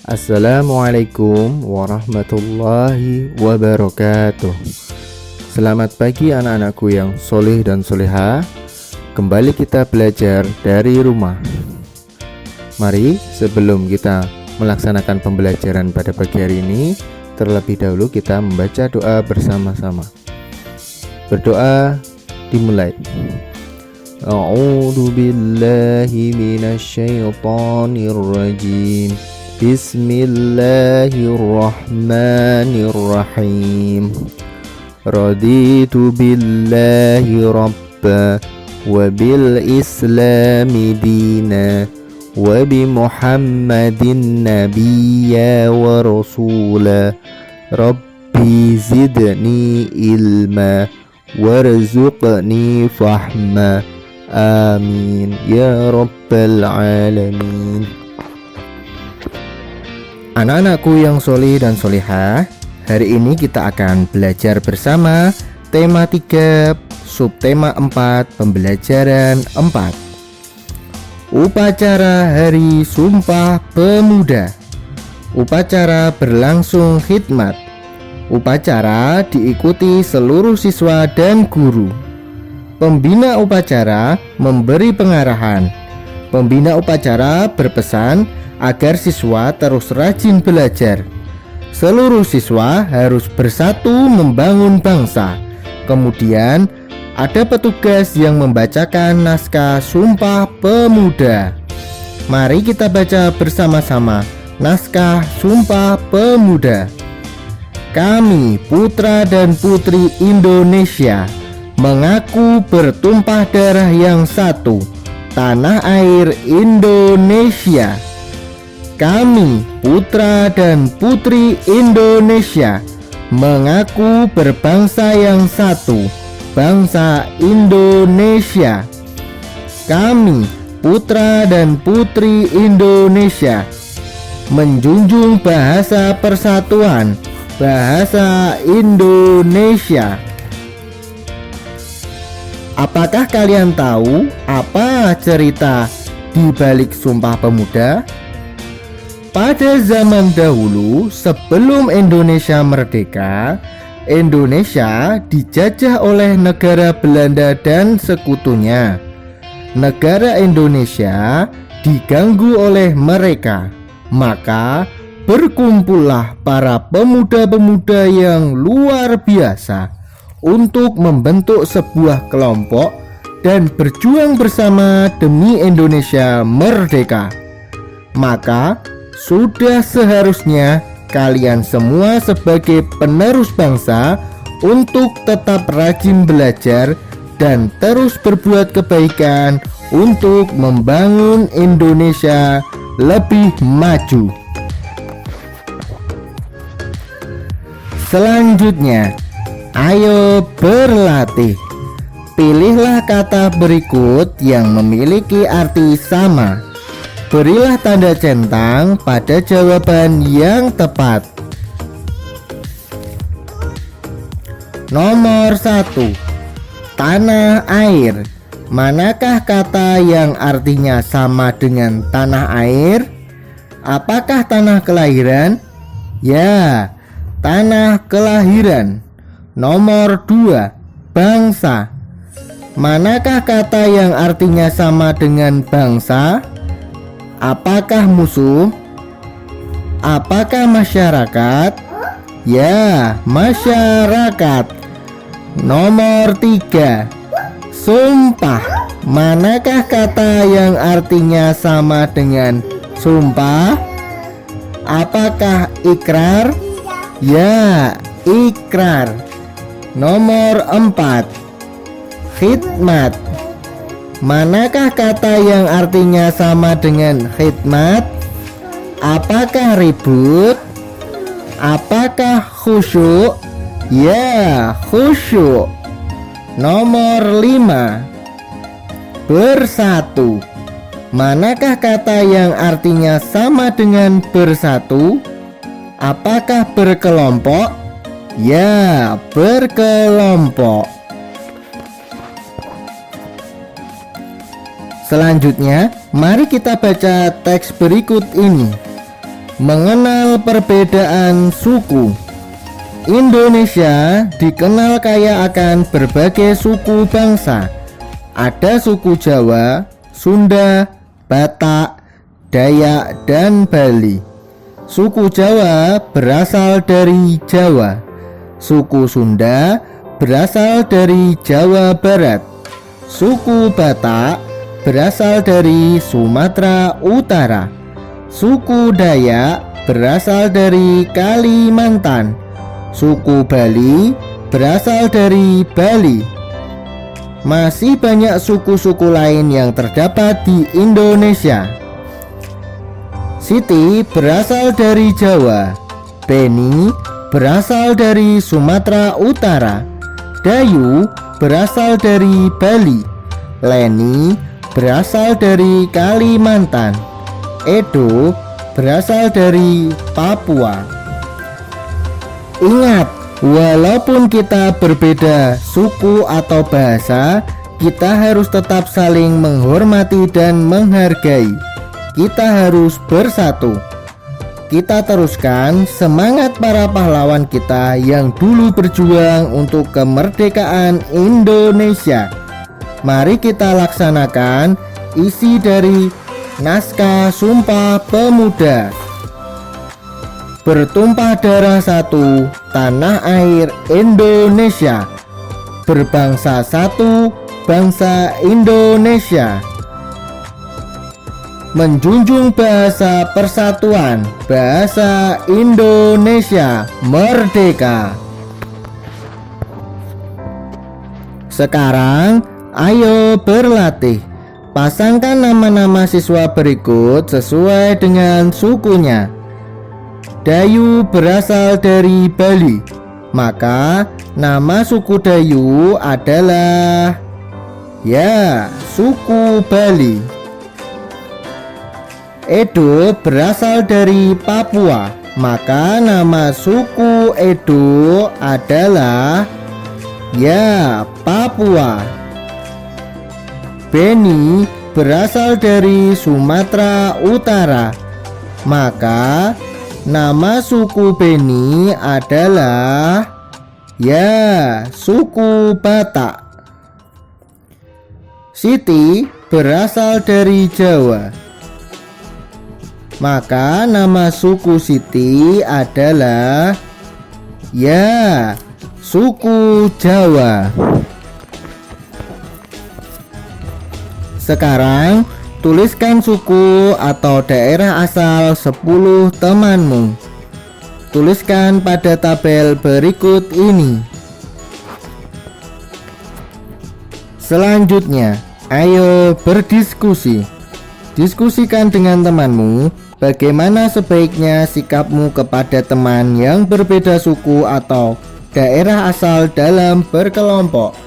Assalamualaikum warahmatullahi wabarakatuh. Selamat pagi anak-anakku yang soleh dan soleha. Kembali kita belajar dari rumah. Mari sebelum kita melaksanakan pembelajaran pada pagi hari ini, terlebih dahulu kita membaca doa bersama-sama. Berdoa dimulai. A'udzu billahi minasyaitonir rajim. Bismillahirrahmanirrahim. Raditu billahi rabba wa bil islami dina wa bi Muhammadin nabiyya wa rasula. Rabbi zidni ilma warzuqni fahma. Amin ya rabbal alamin. Anak-anakku yang soleh dan solehah, hari ini kita akan belajar bersama tema 3, subtema 4, pembelajaran 4. Upacara Hari Sumpah Pemuda. Upacara berlangsung khidmat. Upacara diikuti seluruh siswa dan guru. Pembina upacara memberi pengarahan. Pembina upacara berpesan agar siswa terus rajin belajar. Seluruh siswa harus bersatu membangun bangsa. Kemudian ada petugas yang membacakan naskah Sumpah Pemuda. Mari kita baca bersama-sama naskah Sumpah Pemuda. Kami, putra dan putri Indonesia, mengaku bertumpah darah yang satu, tanah air Indonesia. Kami, putra dan putri Indonesia, mengaku berbangsa yang satu, bangsa Indonesia. Kami, putra dan putri Indonesia, menjunjung bahasa persatuan, bahasa Indonesia. Apakah kalian tahu apa cerita di balik Sumpah Pemuda? Pada zaman dahulu, sebelum Indonesia merdeka, Indonesia dijajah oleh negara Belanda dan sekutunya. Negara Indonesia diganggu oleh mereka. Maka berkumpullah para pemuda-pemuda yang luar biasa untuk membentuk sebuah kelompok dan berjuang bersama demi Indonesia merdeka. Maka sudah seharusnya kalian semua sebagai penerus bangsa untuk tetap rajin belajar dan terus berbuat kebaikan untuk membangun Indonesia lebih maju. Selanjutnya, ayo berlatih. Pilihlah kata berikut yang memiliki arti sama. Berilah tanda centang pada jawaban yang tepat. Nomor 1. Tanah air. Manakah kata yang artinya sama dengan tanah air? Apakah tanah kelahiran? Ya, tanah kelahiran. Nomor 2. Bangsa. Manakah kata yang artinya sama dengan bangsa? Apakah musuh? Apakah masyarakat? Ya, masyarakat. Nomor 3. Sumpah. Manakah kata yang artinya sama dengan sumpah? Apakah ikrar? Ya, ikrar. Nomor 4. Khidmat. Manakah kata yang artinya sama dengan khidmat? Apakah ribut? Apakah khusyuk? Ya, khusyuk. Nomor 5. Bersatu. Manakah kata yang artinya sama dengan bersatu? Apakah berkelompok? Ya, berkelompok. Selanjutnya, mari kita baca teks berikut ini. Mengenal perbedaan suku. Indonesia dikenal kaya akan berbagai suku bangsa. Ada suku Jawa, Sunda, Batak, Dayak, dan Bali. Suku Jawa berasal dari Jawa. Suku Sunda berasal dari Jawa Barat. Suku Batak berasal dari Sumatera Utara. Suku Dayak berasal dari Kalimantan. Suku Bali berasal dari Bali. Masih banyak suku-suku lain yang terdapat di Indonesia. Siti berasal dari Jawa. Beni berasal dari Sumatera Utara. Dayu berasal dari Bali. Leni berasal dari Kalimantan. Edo berasal dari Papua. Ingat, walaupun kita berbeda suku atau bahasa, kita harus tetap saling menghormati dan menghargai. Kita harus bersatu. Kita teruskan semangat para pahlawan kita yang dulu berjuang untuk kemerdekaan Indonesia. Mari kita laksanakan isi dari naskah Sumpah Pemuda. Bertumpah darah satu, tanah air Indonesia. Berbangsa satu, bangsa Indonesia. Menjunjung bahasa persatuan, bahasa Indonesia merdeka. Sekarang, ayo berlatih. Pasangkan nama-nama siswa berikut sesuai dengan sukunya. Dayu berasal dari Bali, maka nama suku Dayu adalah suku Bali. Edo berasal dari Papua, maka nama suku Edo adalah Papua. Beni berasal dari Sumatera Utara, maka nama suku Beni adalah suku Batak. Siti berasal dari Jawa, maka nama suku Siti adalah suku Jawa. Sekarang tuliskan suku atau daerah asal 10 temanmu. Tuliskan pada tabel berikut ini. Selanjutnya, ayo berdiskusi. Diskusikan dengan temanmu bagaimana sebaiknya sikapmu kepada teman yang berbeda suku atau daerah asal dalam berkelompok.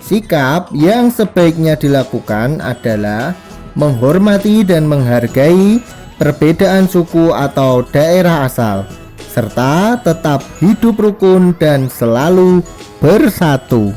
Sikap yang sebaiknya dilakukan adalah menghormati dan menghargai perbedaan suku atau daerah asal, serta tetap hidup rukun dan selalu bersatu.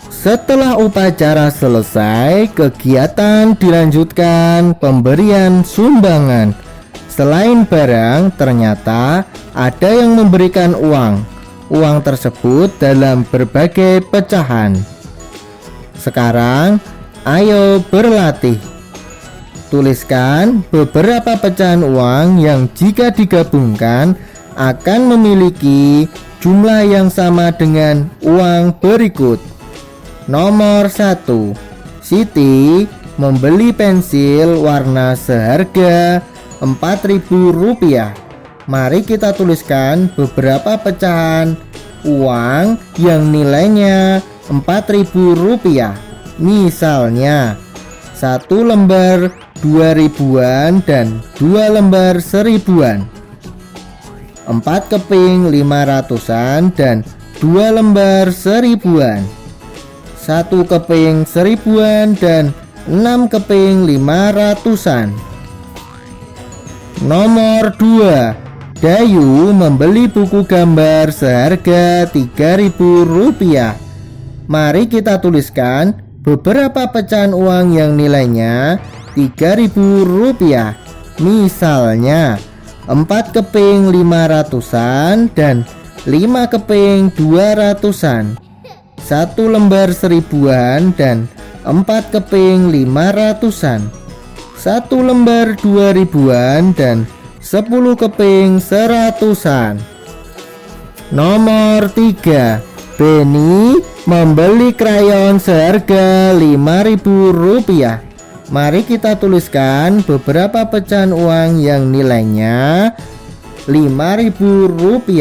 Setelah upacara selesai, kegiatan dilanjutkan pemberian sumbangan. Selain barang, ternyata ada yang memberikan uang. Uang tersebut dalam berbagai pecahan. Sekarang, ayo berlatih. Tuliskan beberapa pecahan uang yang jika digabungkan akan memiliki jumlah yang sama dengan uang berikut. Nomor 1. Siti membeli pensil warna seharga Rp4.000. Mari kita tuliskan beberapa pecahan uang yang nilainya Rp4.000. Misalnya, 1 lembar 2.000-an dan 2 lembar 1.000-an, 4 keping 500-an dan 2 lembar 1.000-an, 1 keping 1.000-an dan 6 keping 500-an. Nomor 2. Dayu membeli buku gambar seharga Rp3.000. Mari kita tuliskan beberapa pecahan uang yang nilainya Rp3.000. Misalnya 4 keping 500-an dan 5 keping 200-an, 1 lembar 1000-an dan 4 keping 500-an, 1 lembar 2000-an dan 10 keping 100-an. Nomor 3, Beni membeli krayon seharga Rp5.000. Mari kita tuliskan beberapa pecahan uang yang nilainya Rp5.000.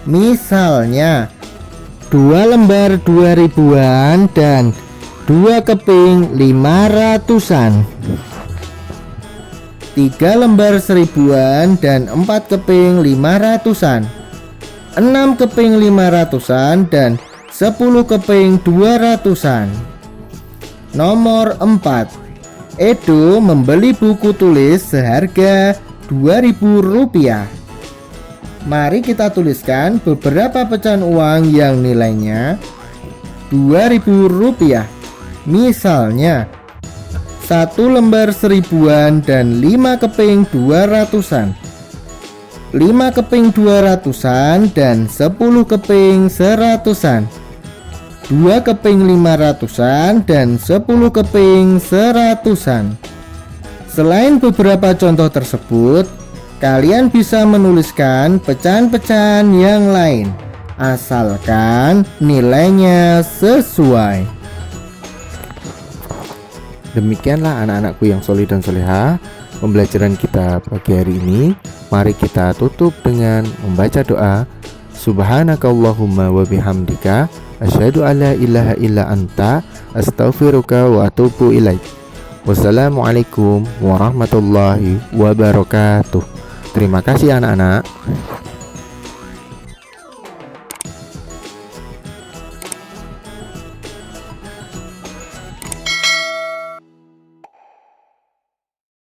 Misalnya 2 lembar 2000-an dan 2 keping 500-an, 3 lembar 1000-an dan 4 keping 500-an, 6 keping 500-an dan 10 keping 200-an. Nomor 4, Edo membeli buku tulis seharga Rp2.000. Mari kita tuliskan beberapa pecahan uang yang nilainya Rp2.000. Misalnya 1 lembar 1000-an dan 5 keping 200-an, 5 keping 200-an dan 10 keping 100-an, 2 keping 500-an dan 10 keping 100-an. Selain beberapa contoh tersebut, kalian bisa menuliskan pecahan-pecahan yang lain, asalkan nilainya sesuai. Demikianlah anak-anakku yang solih dan solehah, pembelajaran kita pagi hari ini. Mari kita tutup dengan membaca doa. Subhanakallahumma wa bihamdika asyhadu alla ilaha illa anta astaghfiruka wa atubu ilaik. Wassalamualaikum warahmatullahi wabarakatuh. Terima kasih anak-anak.